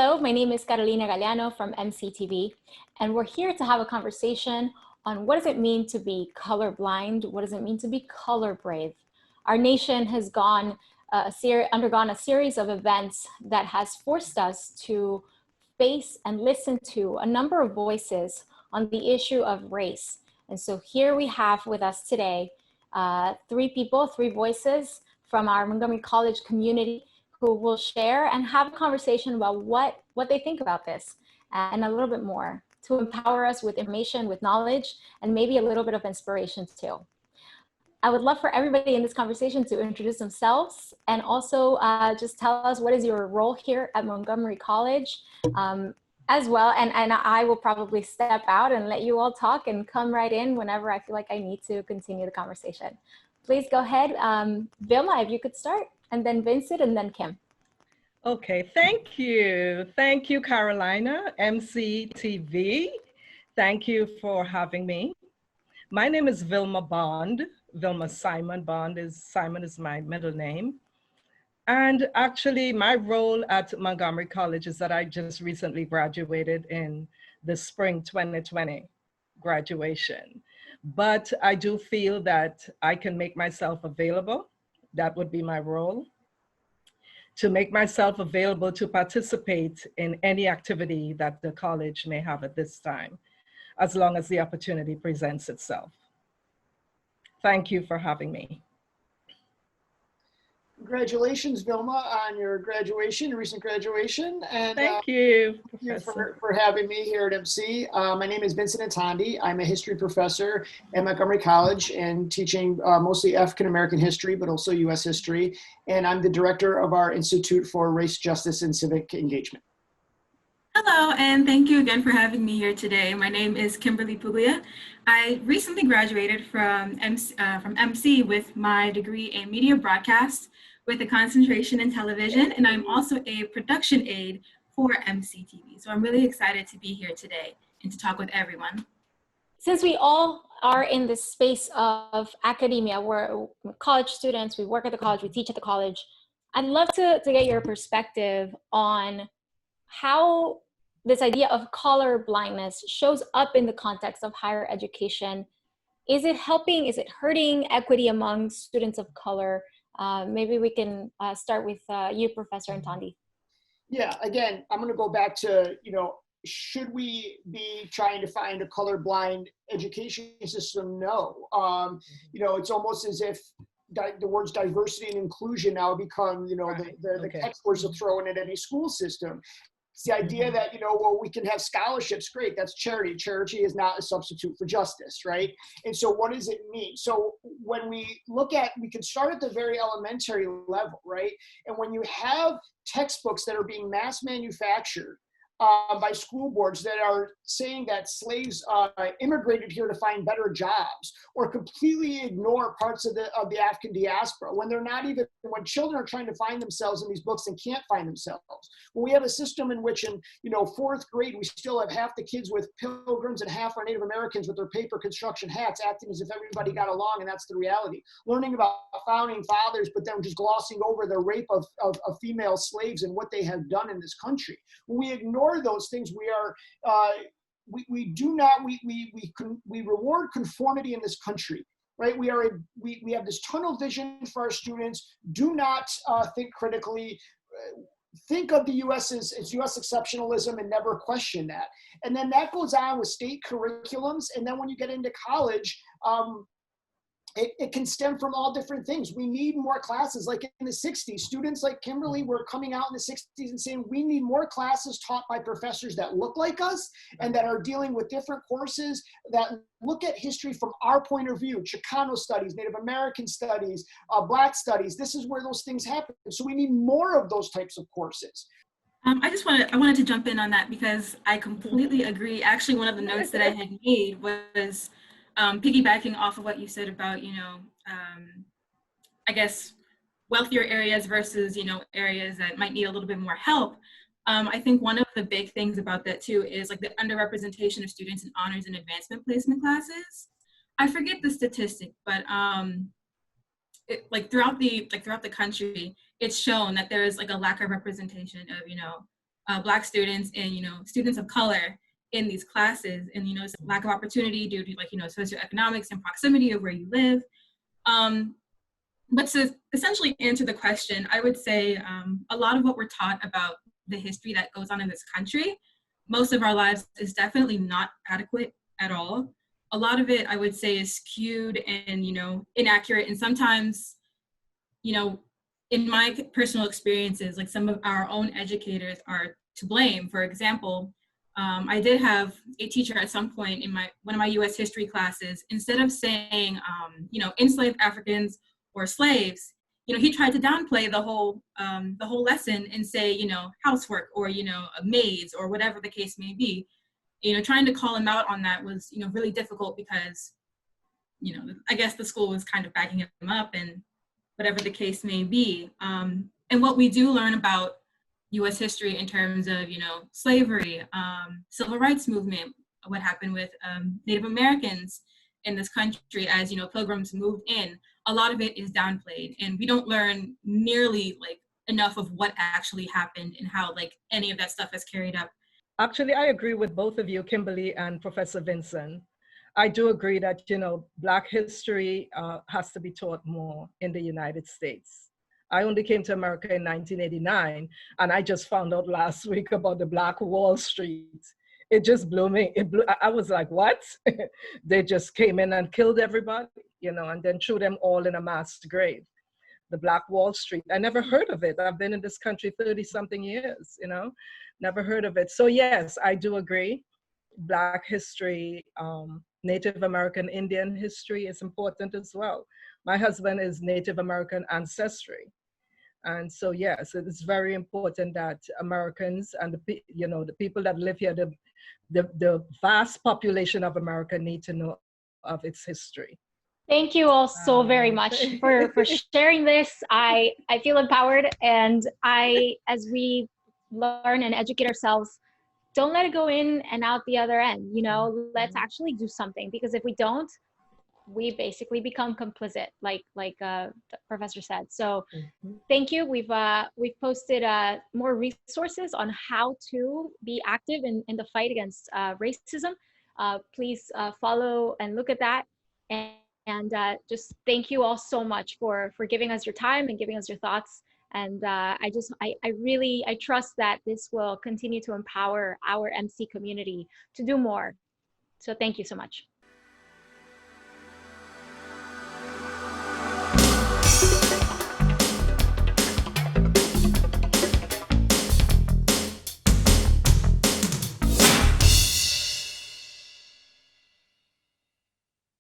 Hello, my name is Carolina Galeano from MCTV, and we're here to have a conversation on what does it mean to be colorblind? What does it mean to be color brave? Our nation has undergone a series of events that has forced us to face and listen to a number of voices on the issue of race. And so here we have with us today three voices from our Montgomery College community who will share and have a conversation about what they think about this and a little bit more to empower us with information, with knowledge, and maybe a little bit of inspiration too. I would love for everybody in this conversation to introduce themselves and also just tell us what is your role here at Montgomery College as well. And I will probably step out and let you all talk and come right in whenever I feel like I need to continue the conversation. Please go ahead. Vilma, if you could start, and then Vincent, and then Kim. Okay, thank you. Thank you, Carolina, MCTV. Thank you for having me. My name is Vilma Bond. Vilma Simon Bond Simon is my middle name. And actually my role at Montgomery College is that I just recently graduated in the spring 2020 graduation. But I do feel that I can make myself available. That would be my role, to make myself available to participate in any activity that the college may have at this time, as long as the opportunity presents itself. Thank you for having me. Congratulations, Vilma, on your graduation, recent graduation. And thank you, thank you for having me here at MC. My name is Vincent Atandi. I'm a history professor at Montgomery College and teaching mostly African American history, but also US history. And I'm the director of our Institute for Race, Justice, and Civic Engagement. Hello, and thank you again for having me here today. My name is Kimberly Puglia. I recently graduated from MC with my degree in media broadcast with a concentration in television, and I'm also a production aide for MCTV. So I'm really excited to be here today and to talk with everyone. Since we all are in this space of academia, we're college students, we work at the college, we teach at the college, I'd love to get your perspective on how this idea of color blindness shows up in the context of higher education. Is it helping, is it hurting equity among students of color? Maybe we can start with you, Professor Atandi. Yeah, again, I'm gonna go back to, should we be trying to find a colorblind education system? No. It's almost as if the words diversity and inclusion now become, the catchwords of throwing at any school system. It's the idea that, well, we can have scholarships, great, that's charity. Charity is not a substitute for justice, right? And so what does it mean? So when we look at, we can start at the very elementary level, right? And when you have textbooks that are being mass manufactured by school boards that are saying that slaves immigrated here to find better jobs, or completely ignore parts of the African diaspora, when when children are trying to find themselves in these books and can't find themselves. When we have a system in which in fourth grade, we still have half the kids with pilgrims and half are Native Americans with their paper construction hats, acting as if everybody got along, and that's the reality. Learning about founding fathers, but then just glossing over the rape of female slaves and what they have done in this country. When we ignore those things, we are we reward conformity in this country, right? We have this tunnel vision for our students. Do not think critically. Think of the U.S. as U.S. exceptionalism and never question that. And then that goes on with state curriculums. And then when you get into college, it can stem from all different things. We need more classes. Like in the 60s, students like Kimberly were coming out in the 60s and saying, we need more classes taught by professors that look like us and that are dealing with different courses that look at history from our point of view. Chicano studies, Native American studies, Black studies. This is where those things happen. So we need more of those types of courses. I wanted to jump in on that because I completely agree. Actually, one of the notes that I had made was piggybacking off of what you said about, I guess, wealthier areas versus, areas that might need a little bit more help. I think one of the big things about that too is like the underrepresentation of students in honors and advancement placement classes. I forget the statistic, but throughout the country, it's shown that there is like a lack of representation of, Black students and, students of color in these classes, and, it's lack of opportunity due to, like, socioeconomics and proximity of where you live. But to essentially answer the question, I would say a lot of what we're taught about the history that goes on in this country, most of our lives, is definitely not adequate at all. A lot of it, I would say, is skewed and, inaccurate. And sometimes, in my personal experiences, like, some of our own educators are to blame. For example, I did have a teacher at some point in one of my U.S. history classes. Instead of saying, enslaved Africans or slaves, he tried to downplay the whole lesson and say, housework, or, maids, or whatever the case may be. Trying to call him out on that was, really difficult because, I guess the school was kind of backing him up, and whatever the case may be. And what we do learn about U.S. history in terms of, slavery, civil rights movement, what happened with Native Americans in this country as, pilgrims moved in, a lot of it is downplayed, and we don't learn nearly enough of what actually happened and how any of that stuff is carried up. Actually, I agree with both of you, Kimberly and Professor Vincent. I do agree that, Black history has to be taught more in the United States. I only came to America in 1989, and I just found out last week about the Black Wall Street. It just blew me. I was like, what? They just came in and killed everybody, and then threw them all in a mass grave. The Black Wall Street. I never heard of it. I've been in this country 30 something years, never heard of it. So yes, I do agree. Black history, Native American Indian history is important as well. My husband is Native American ancestry. And so, yes, it is very important that Americans and the people that live here, the vast population of America, need to know of its history. Thank you all so very much for sharing this. I feel empowered, and as we learn and educate ourselves, don't let it go in and out the other end. Let's actually do something, because if we don't, we basically become complicit, like the professor said. So thank you. We've posted more resources on how to be active in the fight against racism. Please follow and look at that. And just thank you all so much for giving us your time and giving us your thoughts. And I trust that this will continue to empower our MC community to do more. So thank you so much.